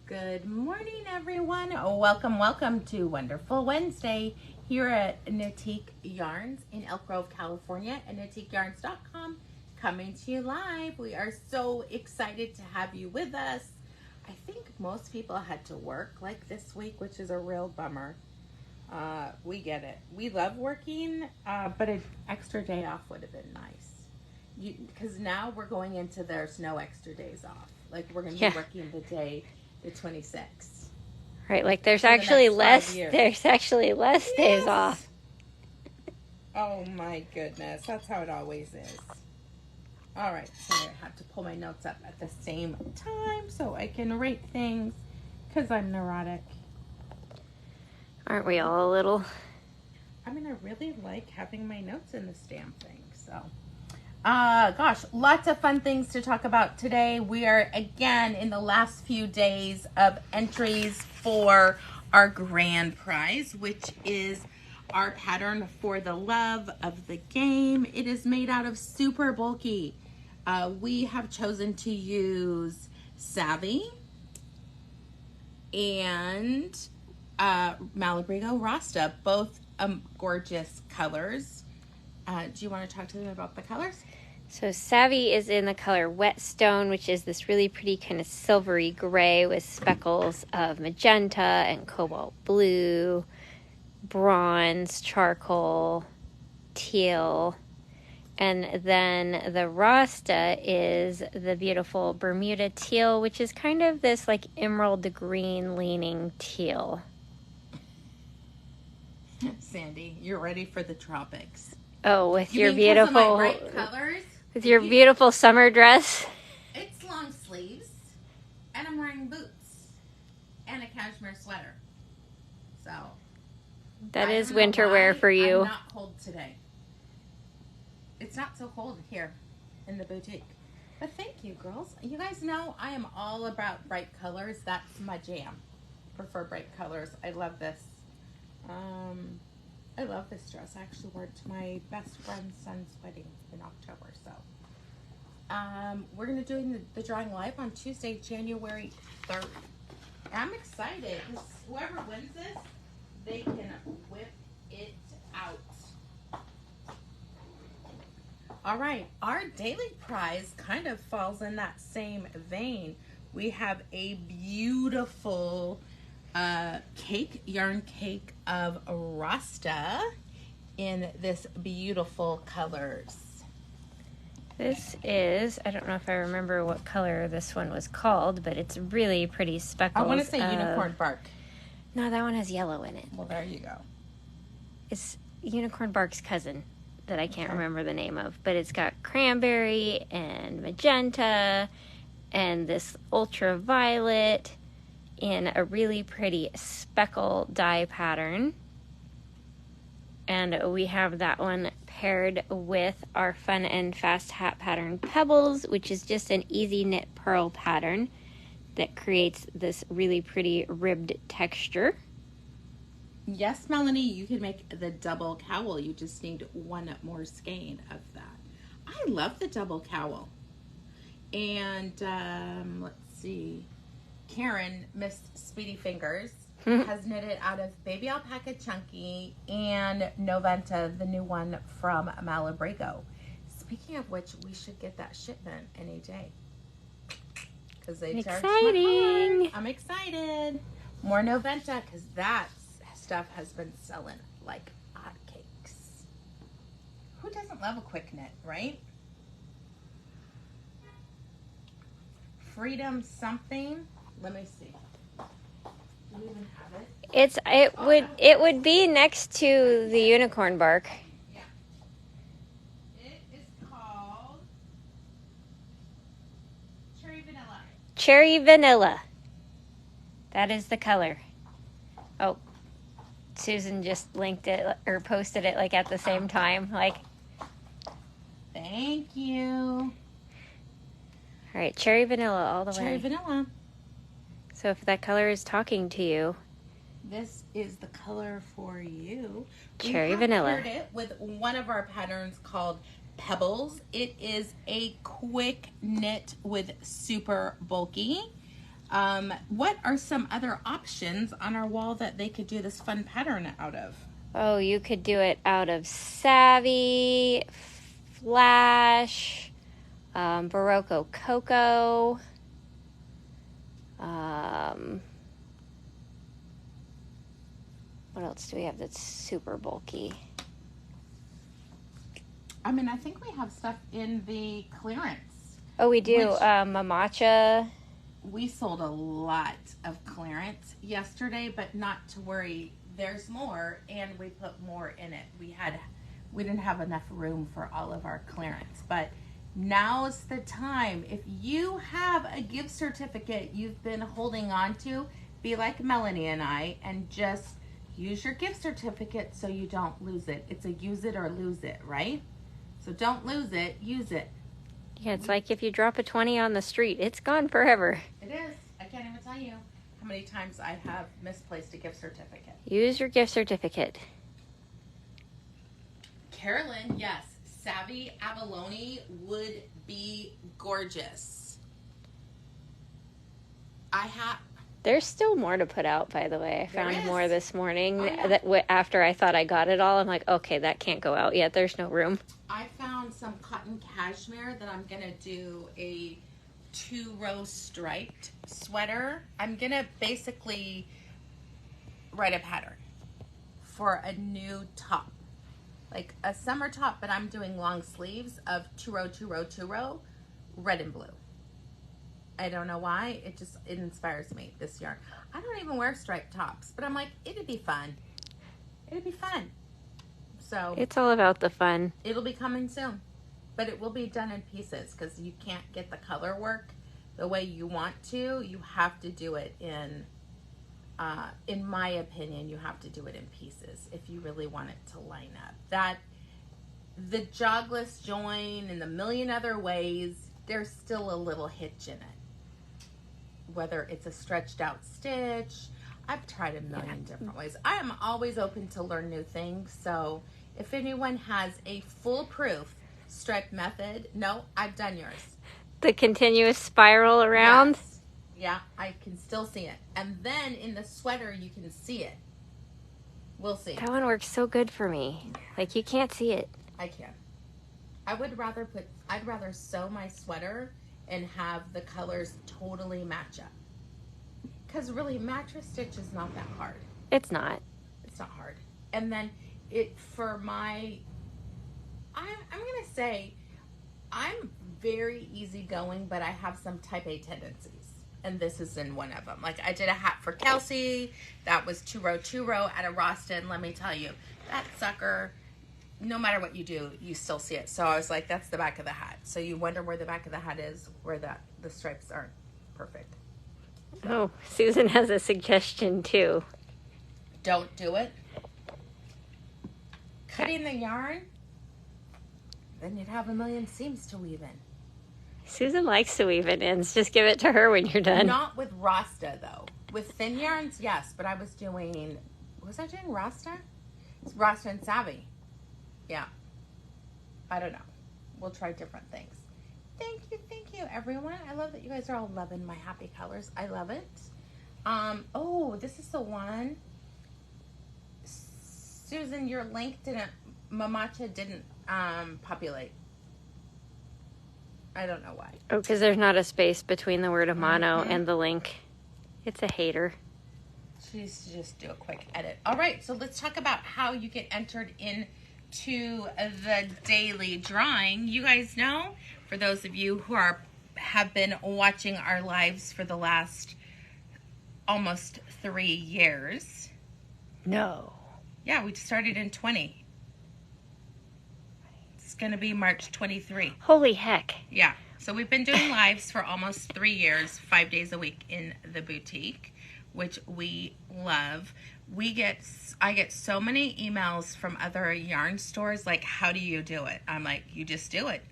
Good morning, everyone. Welcome to Wonderful Wednesday here at Knitique Yarns in Elk Grove, California, and KnitiqueYarns.com, coming to you live. We are so excited to have you with us. I think most people had to work like this week, which is a real bummer. We get it. We love working, but an extra day off would have been nice. Because now we're going into there's no extra days off. Like we're going to be working the 26th. Right, like there's actually less days off. Oh my goodness, that's how it always is. All right, so I have to pull my notes up at the same time so I can rate things because I'm neurotic. Aren't we all a little? I mean, I really like having my notes in the stamp thing, so. Gosh, lots of fun things to talk about today. We are again in the last few days of entries for our grand prize, which is our pattern for the love of the game. It is made out of super bulky. We have chosen to use Savvy and Malabrigo Rasta, both gorgeous colors. Do you want to talk to them about the colors? So Savvy is in the color Whetstone, which is this really pretty kind of silvery gray with speckles of magenta and cobalt blue, bronze, charcoal, teal. And then the Rasta is the beautiful Bermuda teal, which is kind of this like emerald green leaning teal. Sandy, you're ready for the tropics. Oh, with your beautiful bright colors? With your beautiful summer dress. It's long sleeves, and I'm wearing boots and a cashmere sweater. So that is winter wear for you. I'm not cold today. It's not so cold here in the boutique. But thank you, girls. You guys know I am all about bright colors. That's my jam. Prefer bright colors. I love this. I love this dress. I actually wore it to my best friend's son's wedding in October. So we're going to do the drawing live on Tuesday, January 3rd. I'm excited because whoever wins this, they can whip it out. All right, our daily prize kind of falls in that same vein. We have a beautiful yarn cake of Rasta in this beautiful colors. This is, I don't know if I remember what color this one was called, but it's really pretty speckles. I want to say unicorn bark. No, that one has yellow in it. Well, there you go. It's unicorn bark's cousin that I can't remember the name of, but it's got cranberry and magenta and this ultraviolet in a really pretty speckle dye pattern. And we have that one paired with our fun and fast hat pattern Pebbles, which is just an easy knit pearl pattern that creates this really pretty ribbed texture. Yes, Melanie, you can make the double cowl. You just need one more skein of that. I love the double cowl. And let's see. Karen, Miss Speedy Fingers, has knitted out of Baby Alpaca Chunky and Noventa, the new one from Malabrigo. Speaking of which, we should get that shipment any day. Because they charge my I'm excited. More Noventa, because that stuff has been selling like hotcakes. Who doesn't love a quick knit, right? Freedom something. Let me see. Do you even have it? It would be next to the unicorn bark. Yeah. It is called Cherry Vanilla. Cherry Vanilla. That is the color. Oh, Susan just linked it or posted it like at the same time. Like, thank you. All right, Cherry Vanilla all the way. Cherry Vanilla. So if that color is talking to you, this is the color for you. Cherry Vanilla. We it with one of our patterns called Pebbles. It is a quick knit with super bulky. What are some other options on our wall that they could do this fun pattern out of? Oh, you could do it out of Savvy, Flash, Barocco Cocoa. What else do we have that's super bulky? I mean, I think we have stuff in the clearance. Oh, we do. Mamacha. We sold a lot of clearance yesterday, but not to worry. There's more, and we put more in it. We didn't have enough room for all of our clearance, but now's the time. If you have a gift certificate you've been holding on to, be like Melanie and I, and just use your gift certificate so you don't lose it. It's a use it or lose it, right? So don't lose it, use it. Yeah, it's like if you drop a 20 on the street, it's gone forever. It is. I can't even tell you how many times I have misplaced a gift certificate. Use your gift certificate. Carolyn, yes, Savvy Abalone would be gorgeous. There's still more to put out, by the way. I found more this morning. Oh, yeah. That after I thought I got it all, I'm like, okay, that can't go out yet. There's no room. I found some cotton cashmere that I'm going to do a 2-row striped sweater. I'm going to basically write a pattern for a new top. Like a summer top, but I'm doing long sleeves of 2-row, 2-row, 2-row, red and blue. I don't know why. It inspires me, this yarn. I don't even wear striped tops, but I'm like, it'd be fun. It'd be fun. So it's all about the fun. It'll be coming soon, but it will be done in pieces because you can't get the color work the way you want to. You have to do it in my opinion, you have to do it in pieces if you really want it to line up. The jogless join and the million other ways, there's still a little hitch in it. Whether it's a stretched out stitch, I've tried a million different ways. I am always open to learn new things. So if anyone has a foolproof striped method, no, I've done yours. The continuous spiral around? Yes. Yeah, I can still see it. And then in the sweater, you can see it. We'll see. That one works so good for me. Like, you can't see it. I can. I'd rather sew my sweater and have the colors totally match up. Because really, mattress stitch is not that hard. It's not. It's not hard. And then I'm going to say, I'm very easygoing, but I have some type A tendencies. And this is in one of them. Like I did a hat for Kelsey. That was 2-row, 2-row at a Rosta. And let me tell you, that sucker, no matter what you do, you still see it. So I was like, that's the back of the hat. So you wonder where the back of the hat is, where the stripes aren't perfect. Oh, Susan has a suggestion too. Don't do it. Cutting the yarn, then you'd have a million seams to weave in. Susan likes to weave it in. Just give it to her when you're done. Not with Rasta, though. With thin yarns, yes. But I was doing Rasta? It's Rasta and Savvy. Yeah. I don't know. We'll try different things. Thank you, everyone. I love that you guys are all loving my happy colors. I love it. Oh, this is the one. Susan, your link Mamacha didn't populate. I don't know why. Oh, because there's not a space between the word Amano and the link. It's a hater. She needs to just do a quick edit. All right, so let's talk about how you get entered into the daily drawing. You guys know, for those of you who have been watching our lives for the last almost 3 years. No. Yeah, we started in 20. It's going to be March 23. Holy heck. Yeah. So we've been doing lives for almost 3 years, 5 days a week in the boutique, which we love. I get so many emails from other yarn stores like, how do you do it? I'm like, you just do it.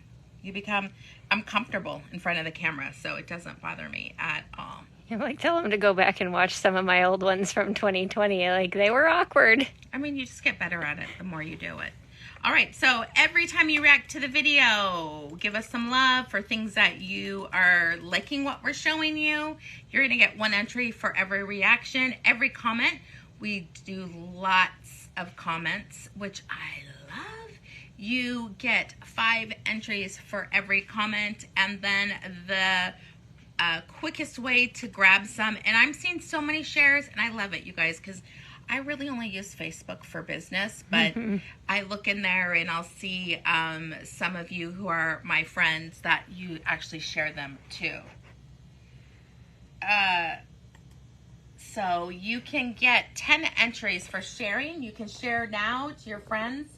I'm comfortable in front of the camera, so it doesn't bother me at all. I'm like, tell them to go back and watch some of my old ones from 2020. Like, they were awkward. I mean, you just get better at it the more you do it. All right, so every time you react to the video, give us some love for things that you are liking what we're showing you. You're gonna get 1 entry for every reaction, every comment. We do lots of comments, which I love. You get 5 entries for every comment, and then the quickest way to grab some, and I'm seeing so many shares, and I love it, you guys, because I really only use Facebook for business, but I look in there and I'll see some of you who are my friends that you actually share them too. So you can get 10 entries for sharing. You can share now to your friends,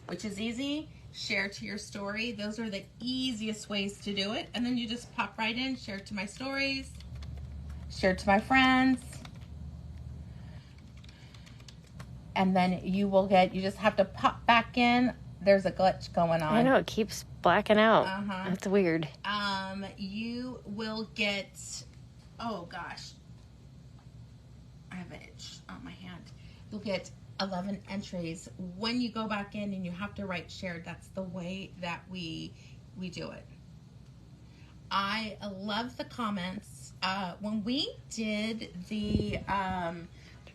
which is easy. Share to your story. Those are the easiest ways to do it. And then you just pop right in, share to my stories, share to my friends. And then you will get, you just have to pop back in. There's a glitch going on. I know, it keeps blacking out. That's weird. You will get, oh gosh, I have an itch on my hand. You'll get 11 entries when you go back in, and you have to write shared. That's the way that we do it. I love the comments. When we did the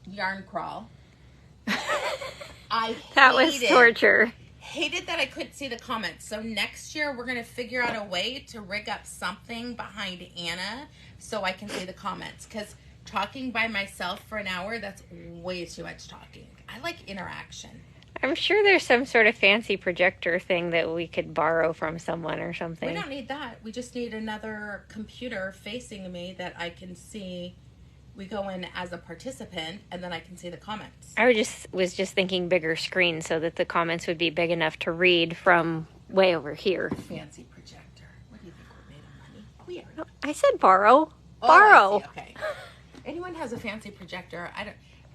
yarn crawl, That was torture. Hated that I couldn't see the comments. So next year we're going to figure out a way to rig up something behind Anna so I can see the comments, because talking by myself for an hour, that's way too much talking. I like interaction. I'm sure there's some sort of fancy projector thing that we could borrow from someone or something. We don't need that. We just need another computer facing me that I can see. We go in as a participant, and then I can see the comments. I was just thinking bigger screen so that the comments would be big enough to read from way over here. Fancy projector. What do you think we're made of money? We are. No, I said borrow. Oh, borrow. I see. Okay. Anyone has a fancy projector,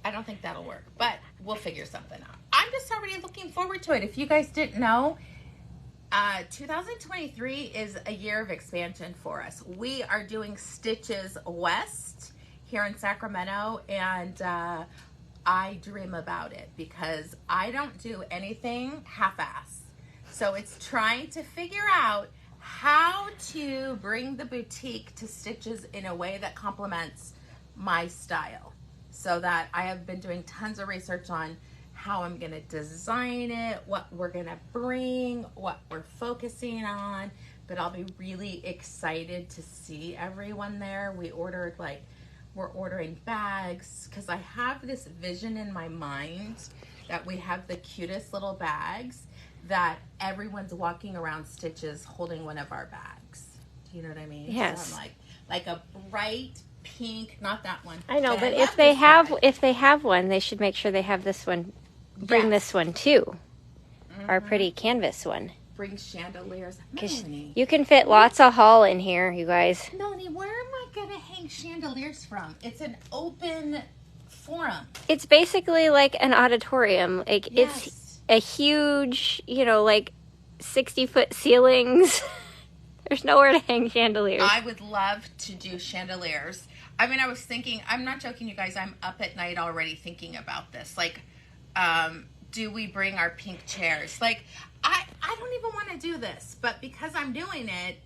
I don't think that'll work, but we'll figure something out. I'm just already looking forward to it. If you guys didn't know, 2023 is a year of expansion for us. We are doing Stitches West here in Sacramento, and I dream about it because I don't do anything half-ass. So it's trying to figure out how to bring the boutique to Stitches in a way that complements my style, so that I have been doing tons of research on how I'm going to design it, what we're going to bring, what we're focusing on. But I'll be really excited to see everyone there. We're ordering bags, because I have this vision in my mind that we have the cutest little bags that everyone's walking around Stitches holding one of our bags. Do you know what I mean? Yes. So I'm like a bright pink, not that one. I know, but if they have one, they should make sure they have this one. Bring this one too. Our pretty canvas one. Bring chandeliers. Melanie, you can fit lots of haul in here, you guys. Melanie, where am I gonna hang chandeliers from? It's an open forum. It's basically like an auditorium. Like It's a huge, 60-foot ceilings. There's nowhere to hang chandeliers. I would love to do chandeliers. I mean, I was thinking, I'm not joking, you guys, I'm up at night already thinking about this. Like, do we bring our pink chairs? Like, I don't even want to do this, but because I'm doing it,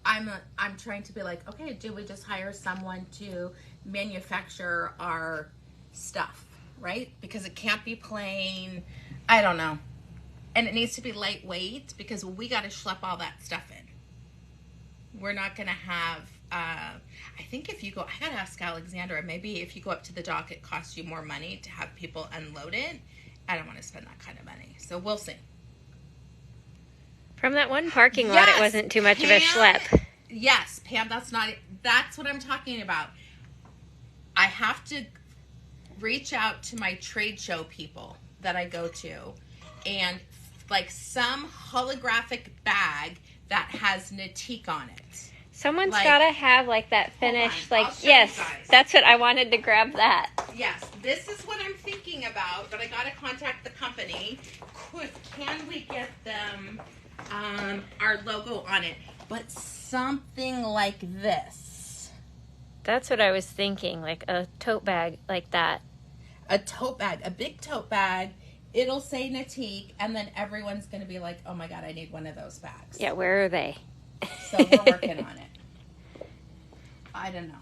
I'm trying to be like, okay, do we just hire someone to manufacture our stuff, right? Because it can't be plain. I don't know. And it needs to be lightweight, because we got to schlep all that stuff in. We're not going to have, I think if you go, I got to ask Alexandra, maybe if you go up to the dock, it costs you more money to have people unload it. I don't want to spend that kind of money. So we'll see. From that one parking lot, it wasn't too much of a schlep. Yes, Pam, that's what I'm talking about. I have to reach out to my trade show people that I go to, and like some holographic bag that has Knitique on it. Someone's got to have like that finished, yes, that's what I wanted to grab that. Yes, this is what I'm thinking about, but I got to contact the company. Can we get them our logo on it? But something like this. That's what I was thinking, like a tote bag like that. A tote bag, a big tote bag it'll say Knitique, and then everyone's going to be like, oh my God, I need one of those bags. Yeah, where are they? So we're working on it. I don't know.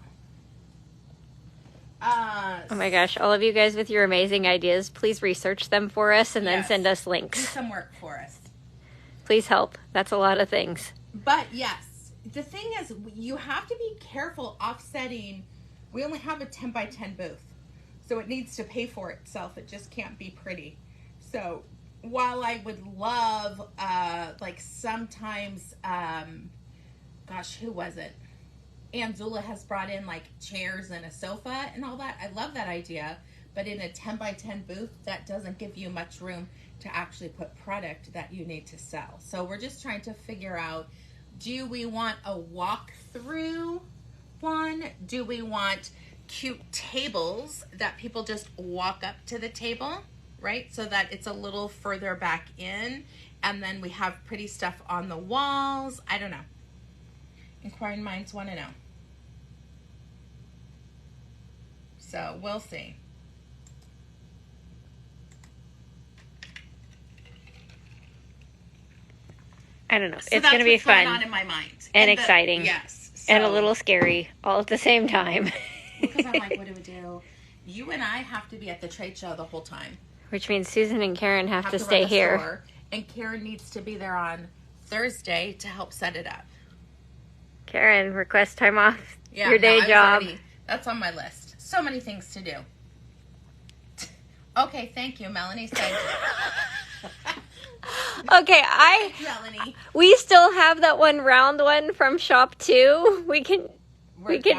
Oh my gosh, all of you guys with your amazing ideas, please research them for us and then send us links. Do some work for us. Please help. That's a lot of things. But yes, the thing is, you have to be careful offsetting. We only have a 10 by 10 booth, so it needs to pay for itself. It just can't be pretty. So while I would love, like sometimes, gosh, who was it? Aunt Zula has brought in like chairs and a sofa and all that. I love that idea, but in a 10 by 10 booth, that doesn't give you much room to actually put product that you need to sell. So we're just trying to figure out, do we want a walk-through one? Do we want cute tables that people just walk up to the table, right? So that it's a little further back in, and then we have pretty stuff on the walls. I don't know. Inquiring minds want to know. So we'll see. I don't know. So it's going to be fun. Going on in my mind. And exciting. Yes. And a little scary all at the same time. Because I'm like, what do we do? You and I have to be at the trade show the whole time. Which means Susan and Karen have to stay here. Store, and Karen needs to be there on Thursday to help set it up. Karen, request time off your day no, job. That's on my list. So many things to do. Okay, thank you, Melanie. Okay, Melanie. We still have that one round one from shop 2. We can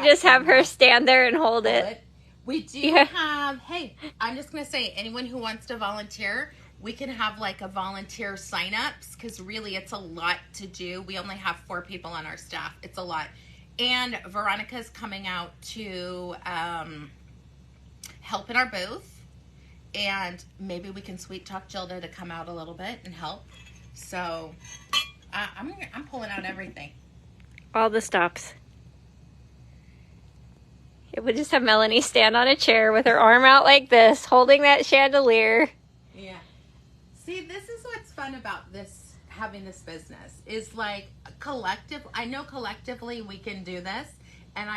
just have her stand there and hold it. We do have, hey, I'm just going to say, anyone who wants to volunteer, we can have like a volunteer sign-ups, because really it's a lot to do. We only have 4 people on our staff. It's a lot. And Veronica's coming out to help in our booth. And maybe we can sweet talk Gilda to come out a little bit and help. So I'm pulling out everything. All the stops. It would just have Melanie stand on a chair with her arm out like this, holding that chandelier. Yeah. See, this is what's fun about this, having this business, is like I know collectively we can do this. And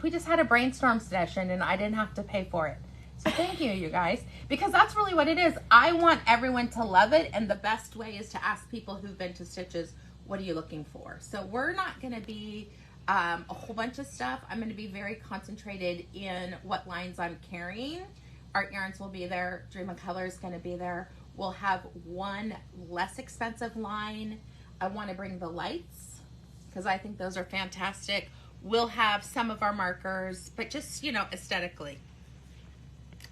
we just had a brainstorm session and I didn't have to pay for it. So thank you, you guys, because that's really what it is. I want everyone to love it. And the best way is to ask people who've been to Stitches, what are you looking for? So we're not going to be a whole bunch of stuff. I'm going to be very concentrated in what lines I'm carrying. Art Yarns will be there. Dream of Color is going to be there. We'll have one less expensive line. I want to bring the lights because I think those are fantastic. We'll have some of our markers, but just, aesthetically.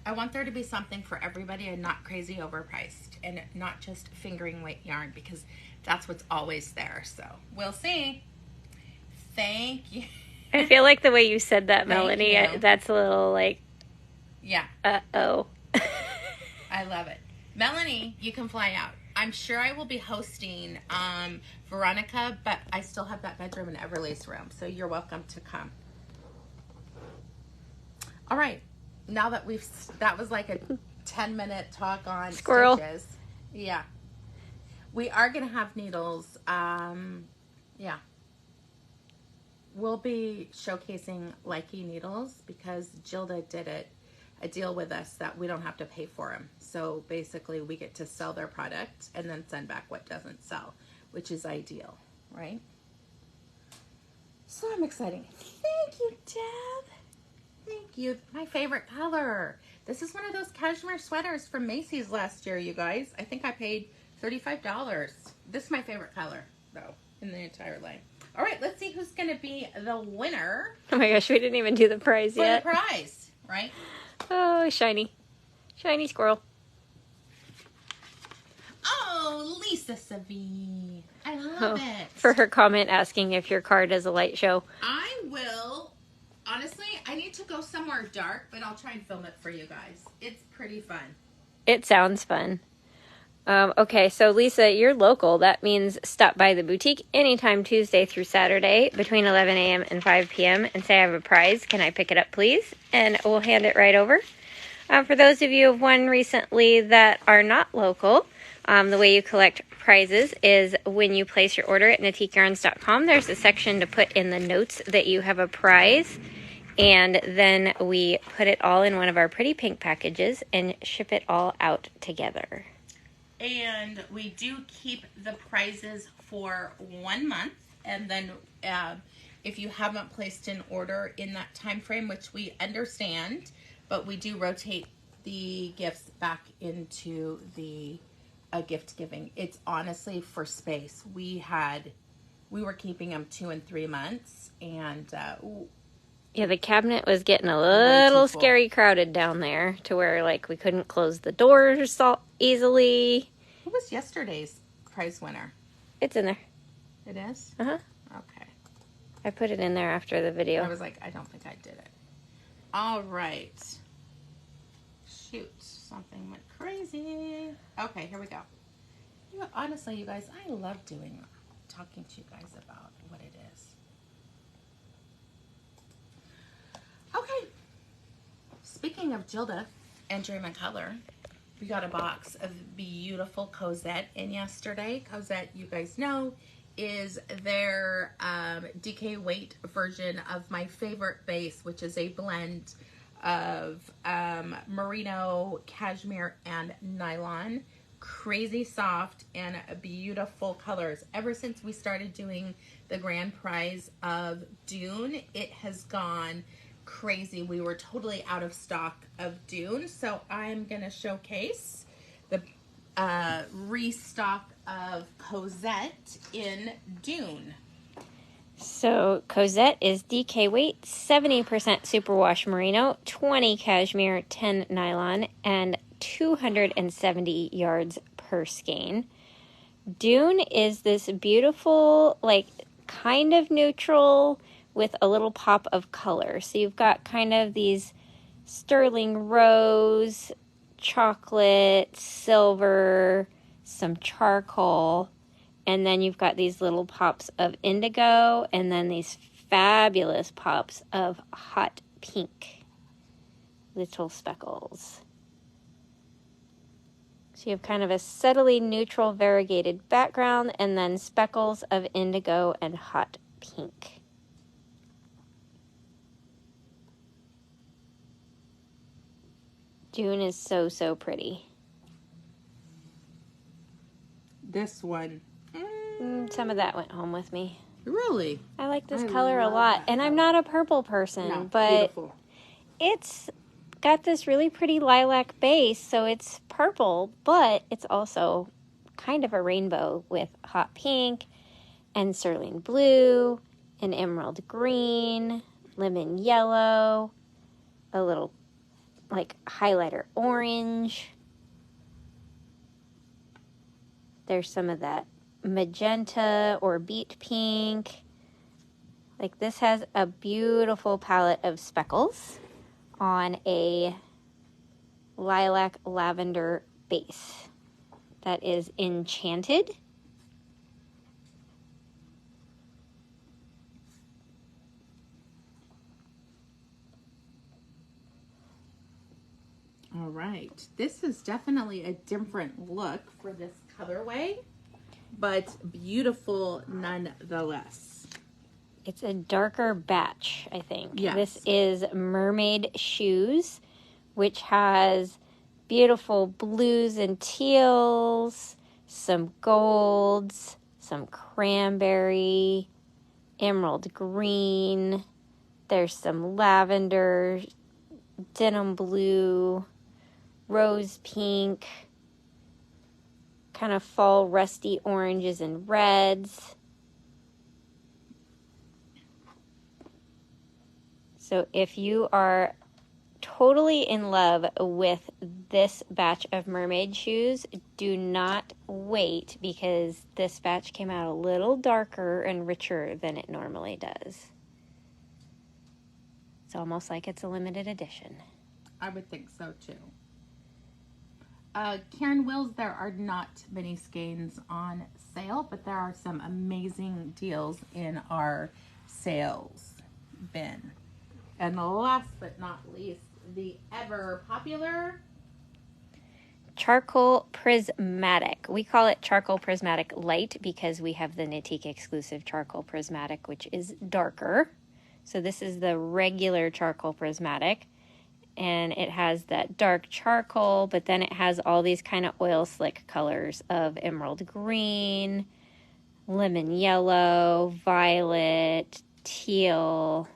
I want there to be something for everybody and not crazy overpriced and not just fingering weight yarn, because that's what's always there. So we'll see. Thank you. I feel like the way you said that, Melanie, that's a little like, yeah. Uh-oh. I love it. Melanie, you can fly out. I'm sure I will be hosting Veronica, but I still have that bedroom in Everly's room, so you're welcome to come. All right. Now that that was like a 10-minute talk on Squirrel. Stitches. Yeah. We are going to have needles. Yeah. We'll be showcasing Likey needles because Gilda did a deal with us that we don't have to pay for them. So basically we get to sell their product and then send back what doesn't sell, which is ideal, right? So I'm excited. Thank you, Deb. Thank you. My favorite color. This is one of those cashmere sweaters from Macy's last year, you guys. I think I paid $35. This is my favorite color, though, in the entire line. All right, let's see who's going to be the winner. Oh my gosh, we didn't even do the prize yet. For the prize, right? Oh, shiny. Shiny squirrel. Oh, Lisa Savine. I love it. For her comment asking if your card is a light show. I will. Honestly, I need to go somewhere dark, but I'll try and film it for you guys. It's pretty fun. It sounds fun. Okay, so Lisa, you're local. That means stop by the boutique anytime Tuesday through Saturday between 11 a.m. and 5 p.m. and say I have a prize. Can I pick it up, please? And we'll hand it right over. For those of you who have won recently that are not local, the way you collect prizes is when you place your order at KnitiqueYarns.com, there's a section to put in the notes that you have a prize, and then we put it all in one of our pretty pink packages and ship it all out together. And we do keep the prizes for 1 month, and then if you haven't placed an order in that time frame, which we understand, but we do rotate the gifts back into the gift giving. It's honestly for space. We were keeping them 2 and 3 months, and yeah, the cabinet was getting a little scary crowded down there to where, like, we couldn't close the doors so easily. Who was yesterday's prize winner? It's in there. It is? Uh-huh. Okay. I put it in there after the video. I was like, I don't think I did it. All right. Shoot. Something went crazy. Okay, here we go. You know, honestly, you guys, I love talking to you guys about what it is. Okay. Speaking of Gilda and Dream in Color, we got a box of beautiful Cosette in yesterday. Cosette, you guys know, is their DK weight version of my favorite base, which is a blend of merino, cashmere, and nylon. Crazy soft and beautiful colors. Ever since we started doing the grand prize of Dune, it has gone crazy. We were totally out of stock of Dune, so I'm gonna showcase the restock of Cosette in Dune. So Cosette is DK weight, 70% superwash merino, 20 cashmere, 10 nylon, and 270 yards per skein. Dune is this beautiful, like, kind of neutral with a little pop of color. So you've got kind of these sterling rose, chocolate, silver, some charcoal, and then you've got these little pops of indigo, and then these fabulous pops of hot pink, little speckles. So you have kind of a subtly neutral variegated background, and then speckles of indigo and hot pink. Dune is so, so pretty. This one. Some of that went home with me. Really? I like this color a lot. And I'm not a purple person, No, but beautiful. It's got this really pretty lilac base, so it's purple, but it's also kind of a rainbow with hot pink and cerulean blue and emerald green, lemon yellow, a little like highlighter orange. There's some of that magenta or beet pink. Like, this has a beautiful palette of speckles on a lilac lavender base that is enchanted. All right, this is definitely a different look for this colorway, but beautiful nonetheless. It's a darker batch, I think. Yes. This is Mermaid Shoes, which has beautiful blues and teals, some golds, some cranberry, emerald green. There's some lavender, denim blue, rose pink, kind of fall rusty oranges and reds. So if you are totally in love with this batch of mermaid shoes, do not wait, because this batch came out a little darker and richer than it normally does. It's almost like it's a limited edition. I would think so too. Karen Wills, there are not many skeins on sale, but there are some amazing deals in our sales bin. And the last but not least the ever popular Charcoal Prismatic. We call it Charcoal Prismatic Light because we have the Knitique Exclusive Charcoal Prismatic, which is darker. So this is the regular Charcoal Prismatic, and it has that dark charcoal, but then it has all these kind of oil slick colors of emerald green, lemon yellow, violet, teal,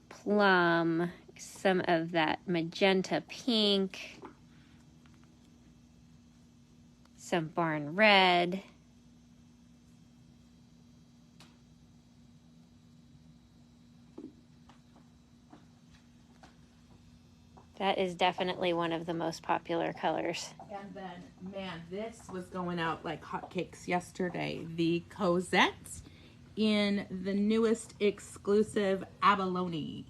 plum, some of that magenta pink, some barn red. That is definitely one of the most popular colors. And then, man, this was going out like hotcakes yesterday. The Cosette in the newest exclusive Abalone.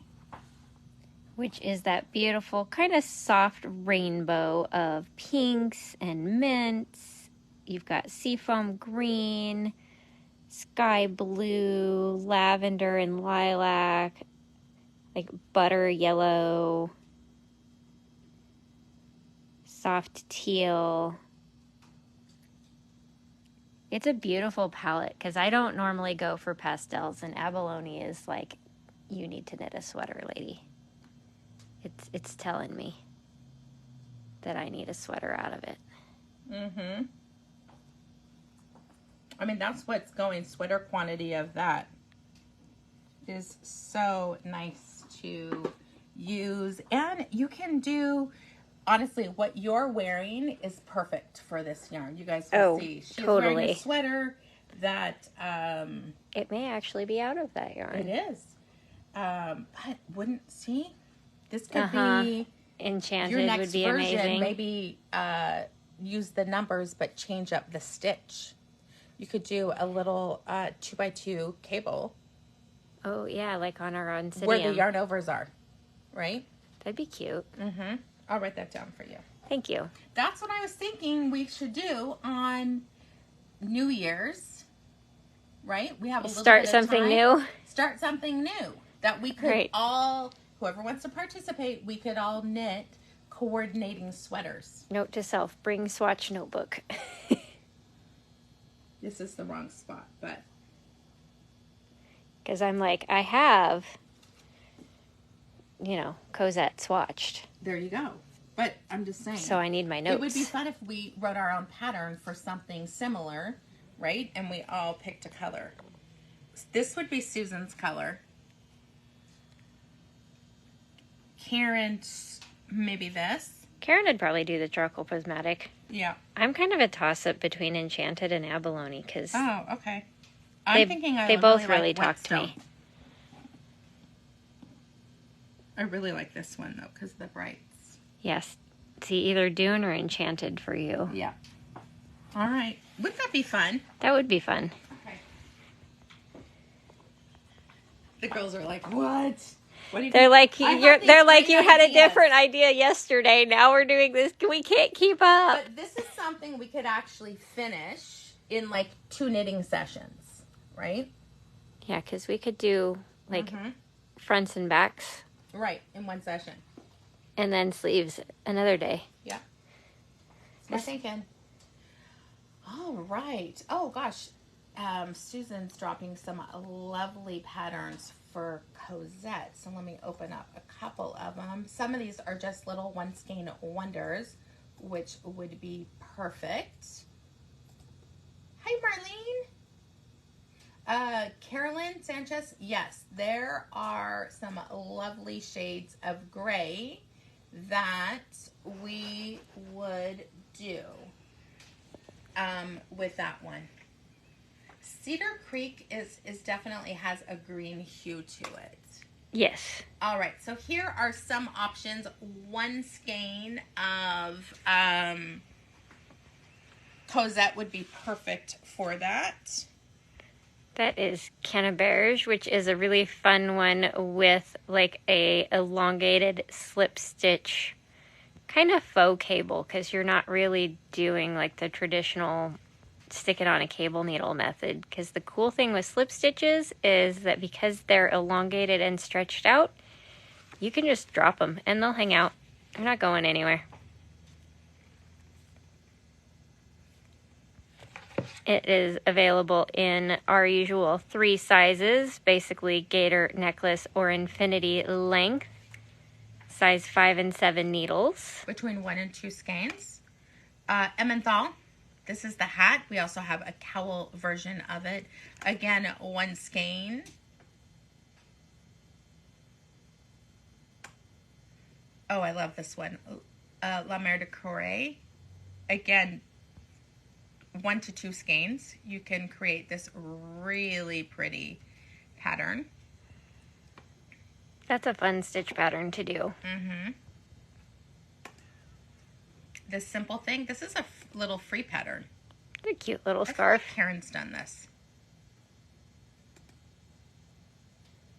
Which is that beautiful kind of soft rainbow of pinks and mints. You've got seafoam green, sky blue, lavender and lilac, like butter yellow, soft teal. It's a beautiful palette because I don't normally go for pastels, and Abalone is like, you need to knit a sweater, lady. It's telling me that I need a sweater out of it. Mm-hmm. I mean, that's what's going. Sweater quantity of that is so nice to use. And you can do, honestly, what you're wearing is perfect for this yarn. You guys will see. She's totally wearing a sweater that... it may actually be out of that yarn. It is. But wouldn't... See? This could be... Enchanted your next would be version. amazing. Maybe use the numbers, but change up the stitch. You could do a little 2x2 cable. Oh, yeah, like on our own where the yarn overs are, right? That'd be cute. Mm-hmm. I'll write that down for you. Thank you. That's what I was thinking we should do on New Year's, right? We have a little Start bit of something time. new. Start something new that we could all, whoever wants to participate, we could all knit coordinating sweaters. Note to self, bring swatch notebook. This is the wrong spot, but... Because I'm like, I have, Cosette swatched. There you go. But I'm just saying. So I need my notes. It would be fun if we wrote our own pattern for something similar, right? And we all picked a color. This would be Susan's color. Karen's maybe this. Karen would probably do the charcoal prismatic. Yeah. I'm kind of a toss-up between Enchanted and Abalone because... Oh, okay. I'm thinking they both really talk to me. I really like this one, though, because of the brights. Yes. See, either Dune or Enchanted for you. Yeah. All right. Wouldn't that be fun? That would be fun. Okay. The girls are like, what? They're like, you had a different idea yesterday. Now we're doing this. We can't keep up. But this is something we could actually finish in like 2 knitting sessions, right? Yeah, because we could do like fronts and backs. Right, in 1 session. And then sleeves another day. Yeah. That's my thinking. All right. Oh, gosh. Susan's dropping some lovely patterns for Cosette. So let me open up a couple of them. Some of these are just little one skein wonders, which would be perfect. Hi, Marlene. Carolyn Sanchez. Yes, there are some lovely shades of gray that we would do with that one. Cedar Creek is definitely has a green hue to it. Yes. All right, so here are some options. 1 skein of Cosette would be perfect for that. That is Canneberge, which is a really fun one with like a elongated slip stitch kind of faux cable, because you're not really doing like the traditional stick it on a cable needle method. Because the cool thing with slip stitches is that because they're elongated and stretched out, You can just drop them and they'll hang out. They're not going anywhere. It is available in our usual 3 sizes, basically gator, necklace, or infinity length. Size 5 and 7 needles. Between 1 and 2 skeins. Emmenthal. This is the hat. We also have a cowl version of it. Again, 1 skein. Oh, I love this one. La Mer de Corée. Again, 1 to 2 skeins. You can create this really pretty pattern. That's a fun stitch pattern to do. Mm-hmm. This simple thing. This is a little free pattern. It's a cute little scarf. I feel like Karen's done this.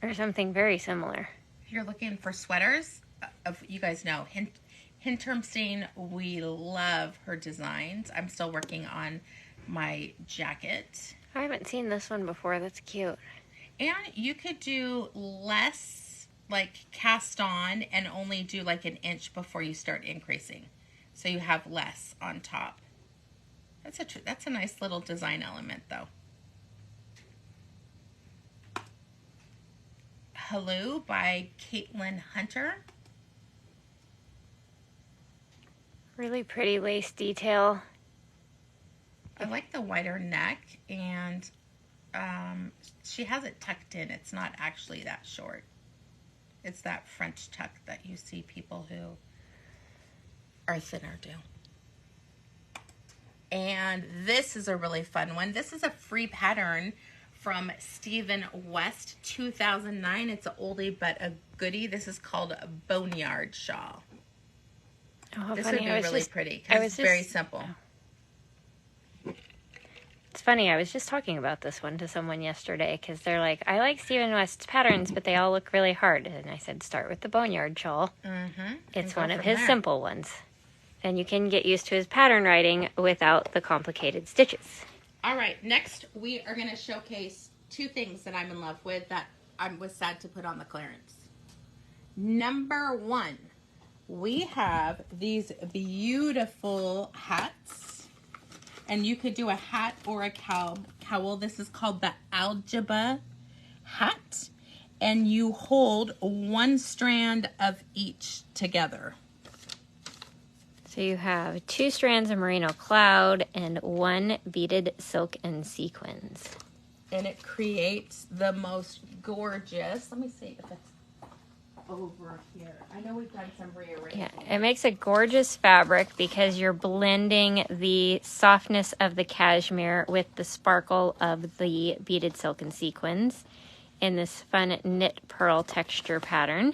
Or something very similar. If you're looking for sweaters, you guys know, Hintermstein, we love her designs. I'm still working on my jacket. I haven't seen this one before. That's cute. And you could do less, like cast on, and only do like 1 inch before you start increasing. So you have less on top. That's a nice little design element though. Hello by Caitlin Hunter. Really pretty lace detail. I like the wider neck, and she has it tucked in. It's not actually that short. It's that French tuck that you see people who are thinner do. And this is a really fun one. This is a free pattern from Stephen West, 2009. It's an oldie but a goodie. This is called a Boneyard Shawl. Oh, this funny. would be really pretty because it's very simple. It's funny. I was just talking about this one to someone yesterday because they're like, I like Stephen West's patterns, but they all look really hard. And I said, start with the Boneyard Shawl. Mm-hmm. It's one of his simple ones. And you can get used to his pattern writing without the complicated stitches. All right, next we are going to showcase 2 things that I'm in love with that I was sad to put on the clearance. Number 1, we have these beautiful hats. And you could do a hat or a cowl. This is called the Algebra Hat. And you hold 1 strand of each together. So you have 2 strands of merino cloud and 1 beaded silk and sequins. And it creates the most gorgeous, let me see if it's over here. I know we've done some rearranging. Yeah, it makes a gorgeous fabric because you're blending the softness of the cashmere with the sparkle of the beaded silk and sequins in this fun knit pearl texture pattern.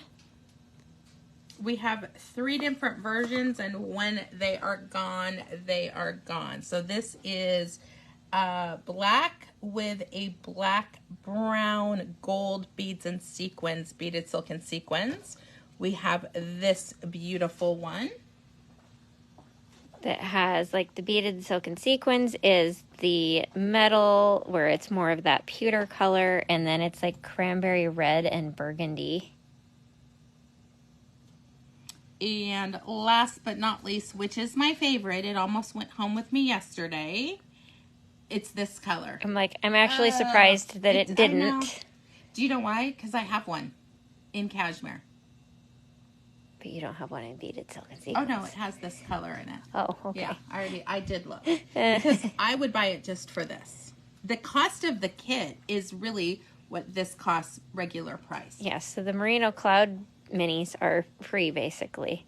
We have 3 different versions, and when they are gone, they are gone. So this is black with a black, brown, gold beads and sequins, beaded silk and sequins. We have this beautiful one. That has, like, the beaded silk and sequins is the metal, where it's more of that pewter color, and then it's like cranberry red and burgundy. And last but not least, which is my favorite, it almost went home with me yesterday, it's this color. I'm actually surprised that it didn't. Do you know why? Because I have one in cashmere. But you don't have one in beaded silk and sequins. Oh no, it has this color in it. Oh, okay. Yeah, I did look. Because I would buy it just for this. The cost of the kit is really what this costs regular price. Yes, so the merino cloud minis are free basically.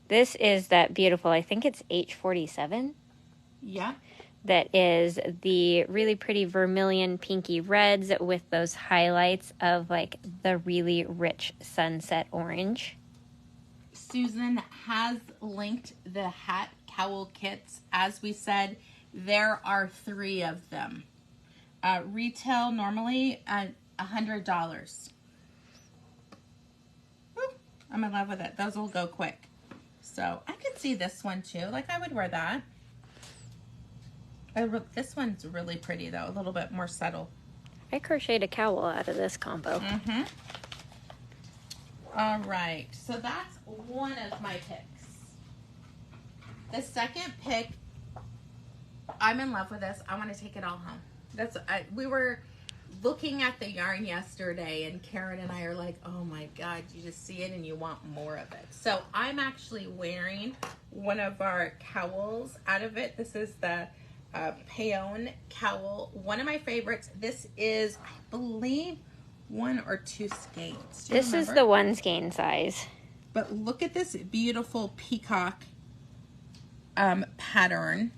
This is that beautiful, I think it's H47. Yeah. That is the really pretty vermilion pinky reds with those highlights of like the really rich sunset orange. Susan has linked the hat cowl kits. As we said, there are 3 of them. Retail normally at $100. I'm in love with it. Those will go quick. So I could see this one too. Like I would wear that. This one's really pretty though. A little bit more subtle. I crocheted a cowl out of this combo. Mm-hmm. All right, so that's one of my picks. The second pick, I'm in love with this. I want to take it all home. We were looking at the yarn yesterday, and Karen and I are like, oh my God, you just see it and you want more of it. So I'm actually wearing one of our cowls out of it. This is the Peacock Cowl, one of my favorites. This is, I believe, 1 or 2 skeins. This is the 1 skein size. But look at this beautiful peacock pattern.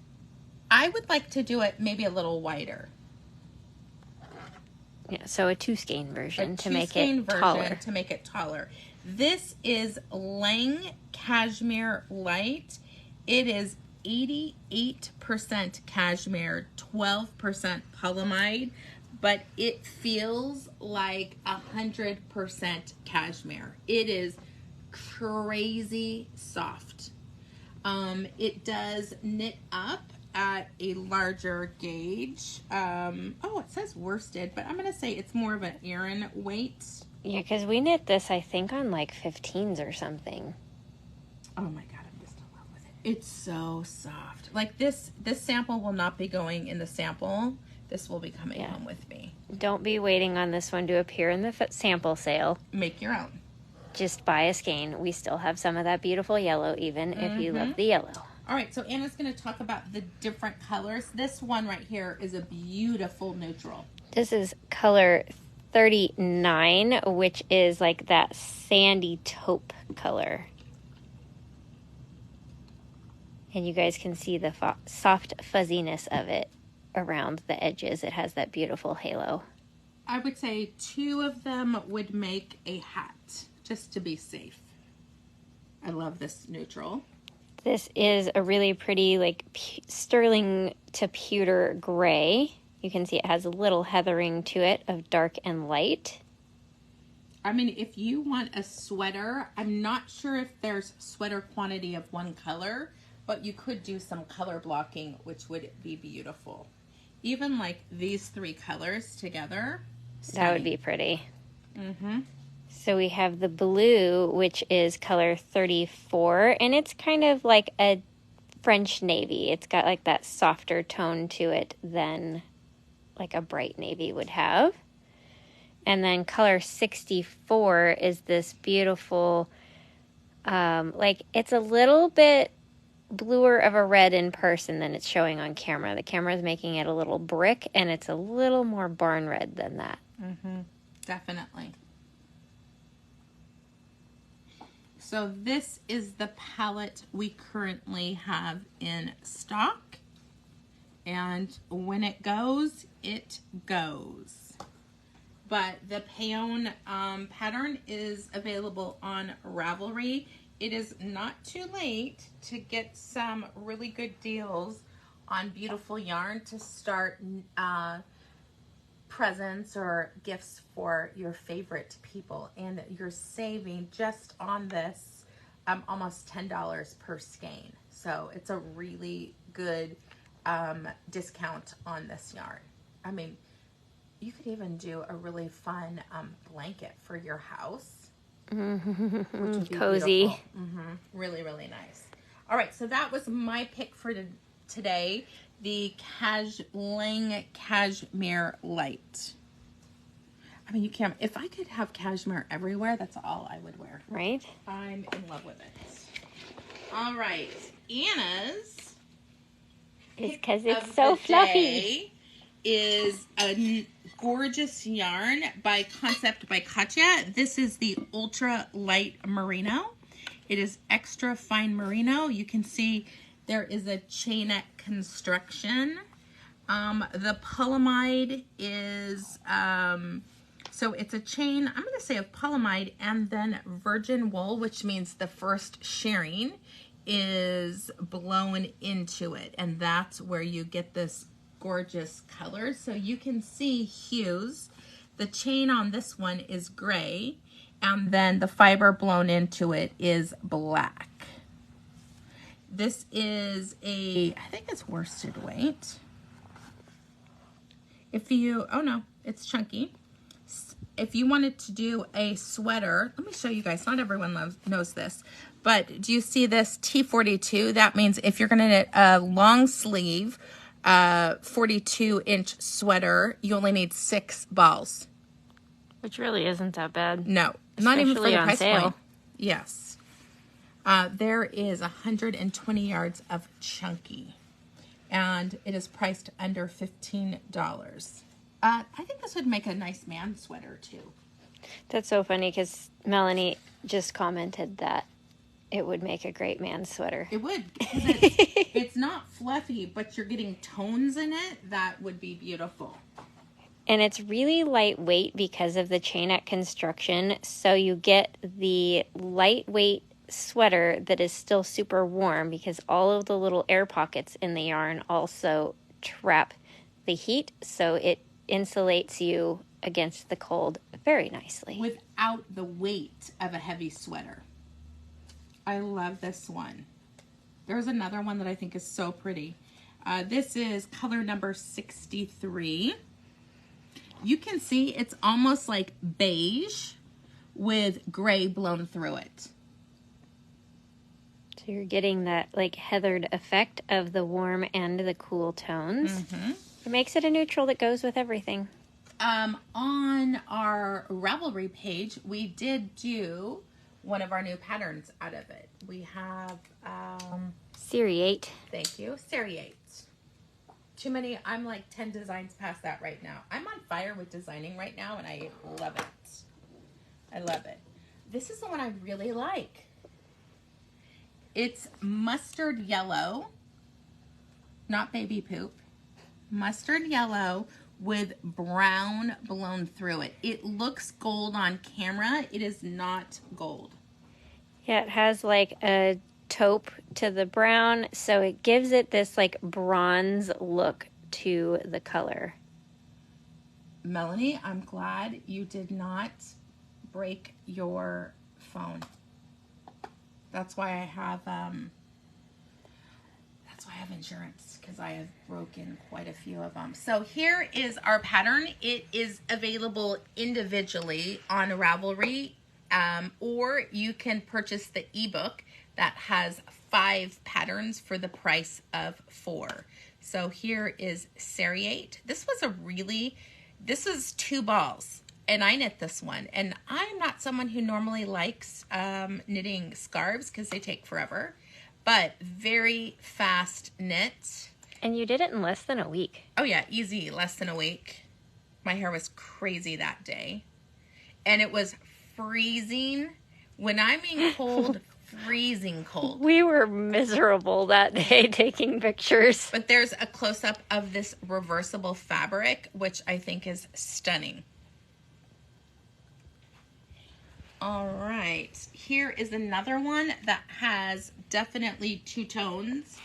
I would like to do it maybe a little wider. Yeah, so a 2 skein version to make it taller. To make it taller. This is Lang Cashmere Light. It is 88% cashmere, 12% polyamide, but it feels like 100% cashmere. It is crazy soft. It does knit up at a larger gauge. Oh, it says worsted, but I'm going to say it's more of an Aran weight. Yeah, because we knit this, I think, on like 15s or something. Oh my God, I'm just in love with it. It's so soft. Like this sample will not be going in the sample. This will be coming home with me. Don't be waiting on this one to appear in the sample sale. Make your own. Just buy a skein. We still have some of that beautiful yellow, even if you love the yellow. All right, so Anna's going to talk about the different colors. This one right here is a beautiful neutral. This is color 39, which is like that sandy taupe color. And you guys can see the soft fuzziness of it around the edges. It has that beautiful halo. I would say 2 of them would make a hat, just to be safe. I love this neutral. This is a really pretty, like, sterling to pewter gray. You can see it has a little heathering to it of dark and light. I mean, if you want a sweater, I'm not sure if there's sweater quantity of one color, but you could do some color blocking, which would be beautiful. Even like these 3 colors together. Stunning. That would be pretty. Mm-hmm. So we have the blue, which is color 34, and it's kind of like a French navy. It's got like that softer tone to it than like a bright navy would have. And then color 64 is this beautiful, like it's a little bit bluer of a red in person than it's showing on camera. The camera is making it a little brick, and it's a little more barn red than that. Mm-hmm. Definitely. So this is the palette we currently have in stock. And when it goes, it goes. But the Peacock pattern is available on Ravelry. It is not too late to get some really good deals on beautiful yarn to start presents or gifts for your favorite people, and you're saving just on this almost $10 per skein. So it's a really good discount on this yarn. I mean, you could even do a really fun blanket for your house, which would be cozy. Really, really nice. All right, so that was my pick for today. The Lang Cashmere Light. I mean, you can't. If I could have cashmere everywhere, that's all I would wear. Right? I'm in love with it. All right, Anna's. It's because it's so fluffy. Is a gorgeous yarn by Concept by Katia. This is the Ultralight Merino. It is extra fine merino. You can see there is a chainette construction. The polyamide is, so it's a chain, I'm going to say of polyamide and then virgin wool, which means the first sharing is blown into it. And that's where you get this gorgeous color. So you can see hues. The chain on this one is gray, and then the fiber blown into it is black. This is I think it's worsted weight. If you, oh no, it's chunky. If you wanted to do a sweater, let me show you guys. Not everyone knows this, but do you see this T42? That means if you're going to knit a long sleeve 42-inch sweater, you only need 6 balls. Which really isn't that bad. No, not even for the on price sale. point. Yes. There is 120 yards of chunky, and it is priced under $15. I think this would make a nice man sweater too. That's so funny because Melanie just commented that it would make a great man sweater. It would. It's not fluffy, but you're getting tones in it. That would be beautiful. And it's really lightweight because of the chainette construction. So you get the lightweight sweater that is still super warm because all of the little air pockets in the yarn also trap the heat. So it insulates you against the cold very nicely. Without the weight of a heavy sweater. I love this one. There's another one that I think is so pretty. This is color number 63. You can see it's almost like beige with gray blown through it. So you're getting that like heathered effect of the warm and the cool tones. Mm-hmm. It makes it a neutral that goes with everything. On our Ravelry page, we did do one of our new patterns out of it. We have Seriate. Thank you. Seriate. Too many. I'm like 10 designs past that right now. I'm on fire with designing right now, and I love it. I love it. This is the one I really like. It's mustard yellow, not baby poop. Mustard yellow with brown blown through it. It looks gold on camera. It is not gold. Yeah, it has like a taupe to the brown, so it gives it this like bronze look to the color. Melanie, I'm glad you did not break your phone. That's why I have insurance, because I have broken quite a few of them. So here is our pattern. It is available individually on Ravelry, or you can purchase the ebook that has 5 patterns for the price of 4. So here is Seriate. This is 2 balls, and I knit this one. And I'm not someone who normally likes knitting scarves because they take forever, but very fast knit. And you did it in less than a week. Oh yeah, easy, less than a week. My hair was crazy that day. And it was freezing. When I mean cold, freezing cold. We were miserable that day taking pictures. But there's a close-up of this reversible fabric, which I think is stunning. All right, here is another one that has definitely 2 tones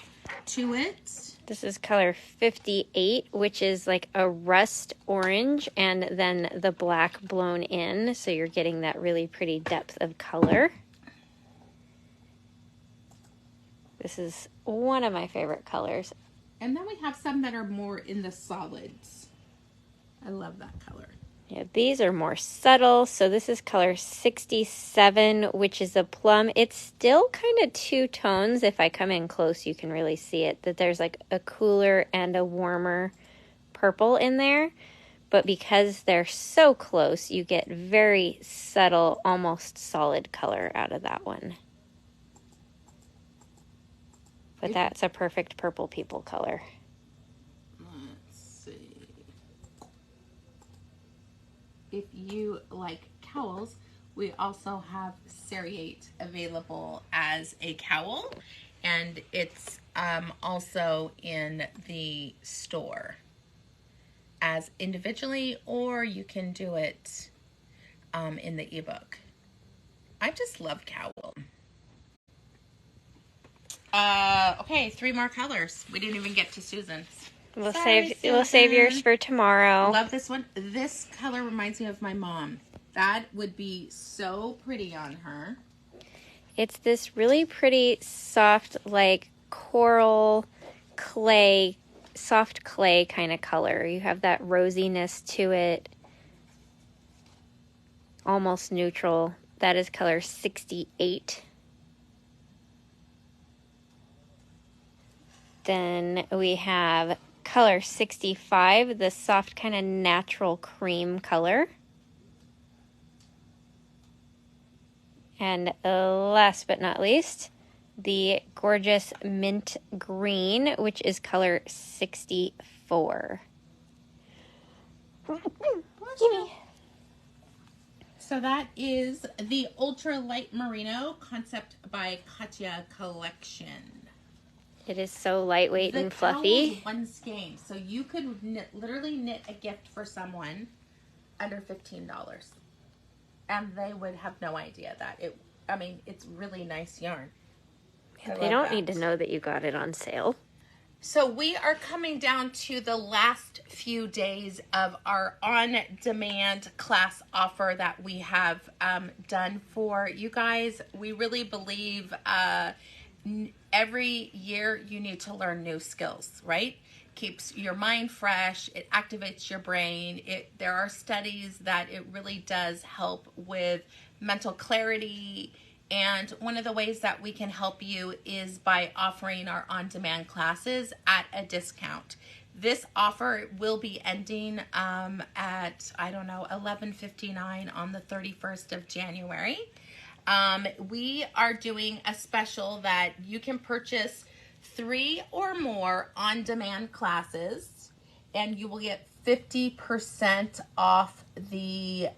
to it. This is color 58, which is like a rust orange and then the black blown in. So you're getting that really pretty depth of color. This is one of my favorite colors. And then we have some that are more in the solids. I love that color. Yeah, these are more subtle. So this is color 67, which is a plum. It's still kind of 2 tones. If I come in close, you can really see it, that there's like a cooler and a warmer purple in there. But because they're so close, you get very subtle, almost solid color out of that one. But that's a perfect purple people color. If you like cowls, we also have Seriate available as a cowl, and it's also in the store as individually, or you can do it in the ebook. I just love cowl. Okay, 3 more colors. We didn't even get to Susan's. We'll save yours for tomorrow. Love this one. This color reminds me of my mom. That would be so pretty on her. It's this really pretty soft, like coral clay, soft clay kind of color. You have that rosiness to it. almost neutral. That is color 68. Then we have color 65, the soft kind of natural cream color. And last but not least, the gorgeous mint green, which is color 64. Gimme. So that is the Ultralight Merino Concept by Katia collection. It is so lightweight and fluffy. The cowl is one skein, so you could literally knit a gift for someone under $15, and they would have no idea that it. I mean, it's really nice yarn. They don't need to know that you got it on sale. So we are coming down to the last few days of our on-demand class offer that we have done for you guys. We really believe every year you need to learn new skills, right? Keeps your mind fresh. It activates your brain. There are studies that it really does help with mental clarity. And one of the ways that we can help you is by offering our on-demand classes at a discount. This offer will be ending at, I don't know, $11.59 on the 31st of January. We are doing a special that you can purchase 3 or more on-demand classes, and you will get 50% off the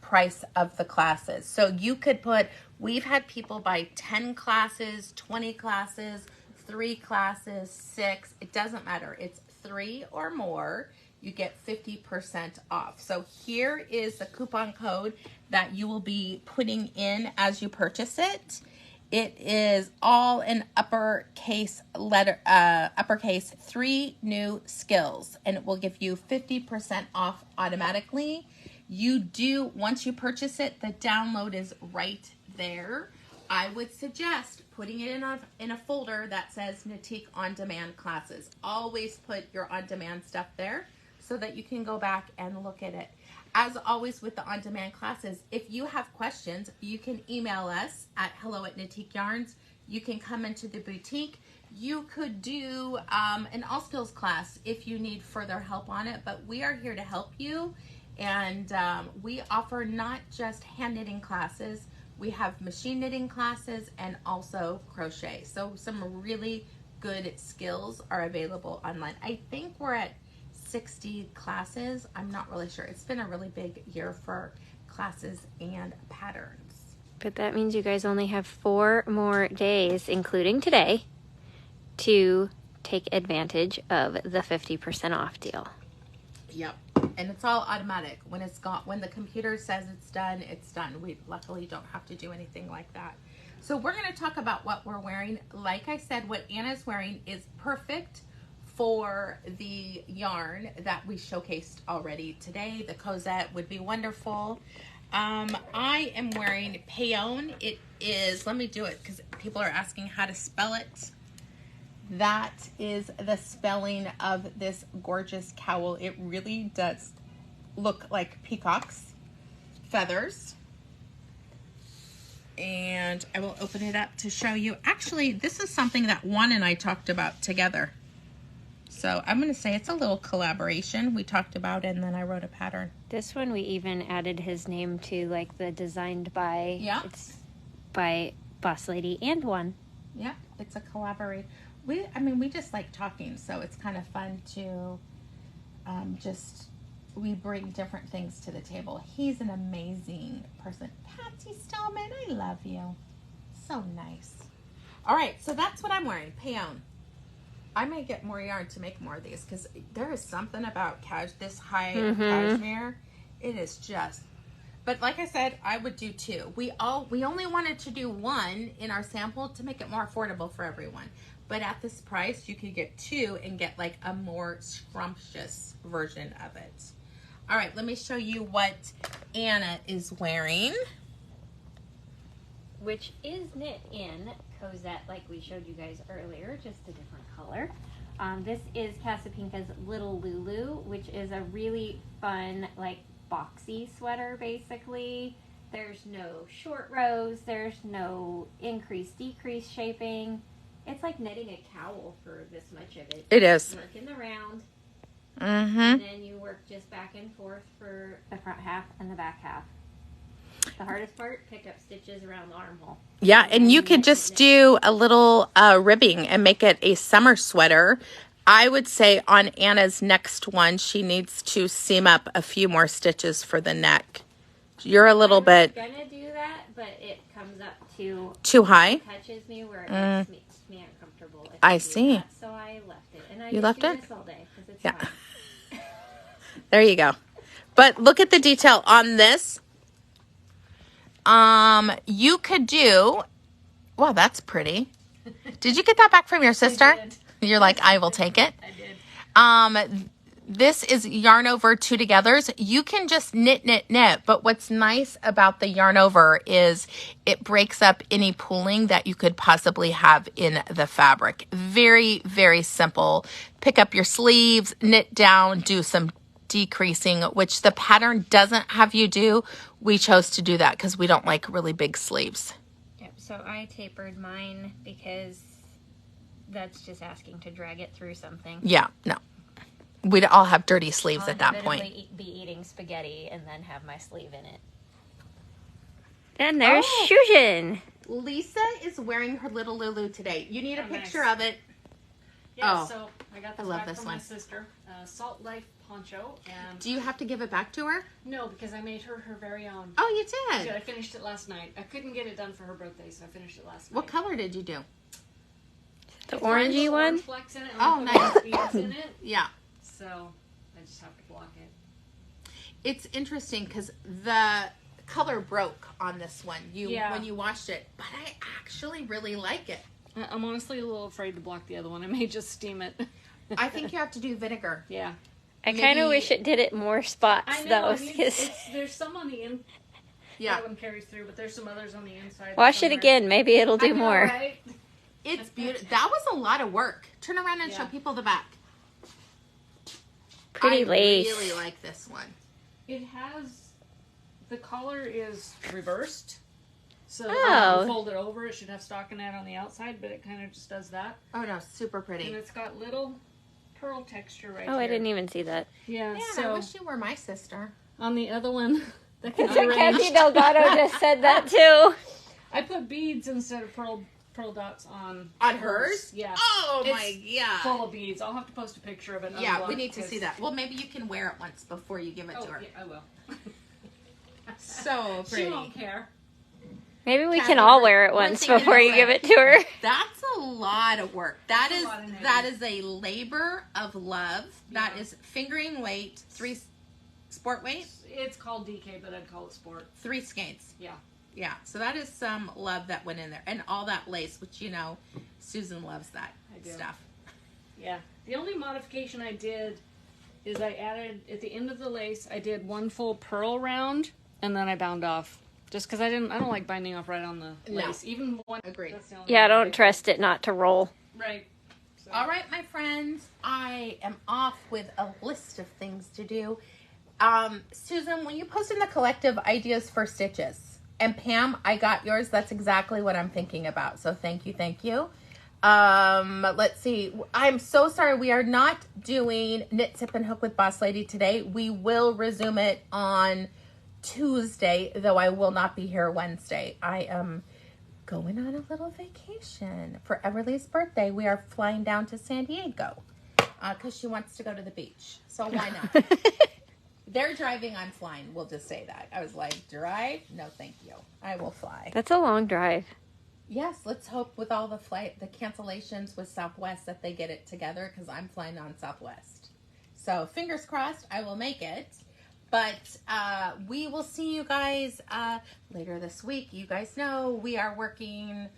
price of the classes. So you could put, we've had people buy 10 classes, 20 classes, 3 classes, 6. It doesn't matter. It's 3 or more. You get 50% off. So here is the coupon code that you will be putting in as you purchase it. It is all in uppercase 3 new skills, and it will give you 50% off automatically. Once you purchase it, the download is right there. I would suggest putting it in a folder that says Knitique On-Demand Classes. Always put your on-demand stuff there so that you can go back and look at it. As always with the on-demand classes, if you have questions, you can email us at hello@Knitique Yarns. You can come into the boutique. You could do an all skills class if you need further help on it, but we are here to help you. And we offer not just hand knitting classes, we have machine knitting classes and also crochet. So some really good skills are available online. I think we're at 60 classes. I'm not really sure. It's been a really big year for classes and patterns. But that means you guys only have 4 more days, including today, to take advantage of the 50% off deal. Yep. And it's all automatic. When the computer says it's done, it's done. We luckily don't have to do anything like that. So we're going to talk about what we're wearing. Like I said, what Anna's wearing is perfect for the yarn that we showcased already today. The Cosette would be wonderful. I am wearing Payon. It is, let me do it because people are asking how to spell it. That is the spelling of this gorgeous cowl. It really does look like peacock's feathers. And I will open it up to show you. Actually, this is something that Juan and I talked about together. So I'm going to say it's a little collaboration we talked about, and then I wrote a pattern. This one we even added his name to, like the designed by. Yeah. It's by Boss Lady and One. Yeah, it's a collaboration. We just like talking, so it's kind of fun to we bring different things to the table. He's an amazing person. Patsy Stallman, I love you. So nice. All right, so that's what I'm wearing, Payon. I may get more yarn to make more of these because there is something about this high cashmere. It is just, but like I said, I would do 2. We only wanted to do 1 in our sample to make it more affordable for everyone. But at this price, you could get 2 and get like a more scrumptious version of it. All right, let me show you what Anna is wearing. Which is knit in Cosette, like we showed you guys earlier, just a different color. This is Casapinka's Little Lulu, which is a really fun, like, boxy sweater, basically. There's no short rows. There's no increase, decrease shaping. It's like knitting a cowl for this much of it. It is. You work in the round, Mm-hmm. and then you work just back and forth for the front half and the back half. The hardest part, pick up stitches around the armhole. Yeah, and you could just do a little ribbing and make it a summer sweater. I would say on Anna's next one, she needs to seam up a few more stitches for the neck. You're a little bit... I was going to do that, but it comes up too high? It touches me where it makes me uncomfortable. If I do see. That, so I left it. And I You just left do it? this all day because it's Yeah. fun. There you go. But look at the detail on this. You could do... Wow, that's pretty. Did you get that back from your sister? I did. You're like, I will take it. I did. This is yarn over 2 togethers. You can just knit, but what's nice about the yarn over is it breaks up any pooling that you could possibly have in the fabric. Very, very simple. Pick up your sleeves, knit down, do some decreasing, which the pattern doesn't have you do. We chose to do that because we don't like really big sleeves. Yep, so I tapered mine because that's just asking to drag it through something. Yeah, no. We'd all have dirty sleeves I'll at that point. be eating spaghetti and then have my sleeve in it. And there's Shujin. Lisa is wearing her little Lulu today. You need a picture of it. Yeah, Oh, so I got this I love back this from one. my sister. Salt Life poncho. And Do you have to give it back to her? no, because I made her very own. Oh, you I did. finished it last night. I couldn't get it done for her birthday, so I finished it last night. What color did you do? The It's orangey little one? orange flecks in it, and Oh, I put nice. beads in it, Yeah. so I just have to block it. It's interesting because the color broke on this one Yeah. when you washed it, but I actually really like it. I'm honestly a little afraid to block the other one. I may just steam it. I think you have to do vinegar. Yeah. I kind of Maybe- wish it did it more spots, I know. though. I mean, 'Cause there's some on the in. Yeah. That one carries through, but there's some others on the inside. wash it somewhere. again. Maybe it'll I do know, more. Right? It's beautiful. That was a lot of work. Turn around and show Yeah. people the back. Pretty lace. I really like this one. It has, the collar is reversed. So Oh. when you fold it over, it should have stockinette on the outside, but it kind of just does that. Oh no, super And pretty. it's got little pearl texture right Oh, here. I didn't even see that. Yeah, Man, I so wish you were my sister. on the other one, that can be Katia arranged. Delgado just said that, too. I put beads instead of pearl dots on hers? Yeah. Oh It's my god. Full of beads. I'll have to post a picture of it. and Yeah, unblock we need to because- see that. Well, maybe you can wear it once before you give it Oh, to her. yeah, I will. So pretty. She won't care. Maybe we Kathy, can all we're- wear it we're once thinking before you about give it. it to her. That's a lot of work. That That's is a lot of knitting. that is a labor of love. That Yeah. is fingering weight, 3 sport weight, It's called DK, but I'd call it sport. 3 skates. Yeah. Yeah, so that is some love that went in there, and all that lace, which you know, Susan loves that I do. stuff. Yeah. The only modification I did is I added, at the end of the lace, I did 1 full pearl round, and then I bound off. Just because I don't like binding off right on the No. lace. Even one. Agreed. that's the only Yeah, one don't trust it not to roll. Right. So, All right, my friends, I am off with a list of things to do. Susan, when you post in the collective ideas for stitches, and Pam, I got yours. That's exactly what I'm thinking about. So thank you, thank you. Let's see. I'm so sorry. We are not doing Knit, Sip, and Hook with Boss Lady today. We will resume it on Tuesday, though I will not be here Wednesday. I am going on a little vacation for Everly's birthday. We are flying down to San Diego because she wants to go to the beach. So why not? They're driving, I'm flying. We'll just say that. I was like, drive? No, thank you. I will fly. That's a long drive. Yes, let's hope with all the cancellations with Southwest that they get it together because I'm flying on Southwest. So fingers crossed, I will make it. But we will see you guys later this week. You guys know we are working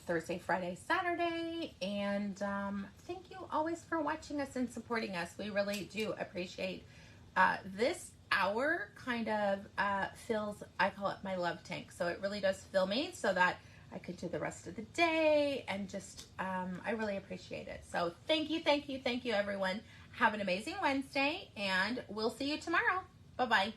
Thursday, Friday, Saturday. And thank you always for watching us and supporting us. We really do appreciate this hour kind of fills, I call it my love tank. So it really does fill me so that I could do the rest of the day and just, I really appreciate it. So thank you, thank you, thank you, everyone. Have an amazing Wednesday, and we'll see you tomorrow. Bye-bye.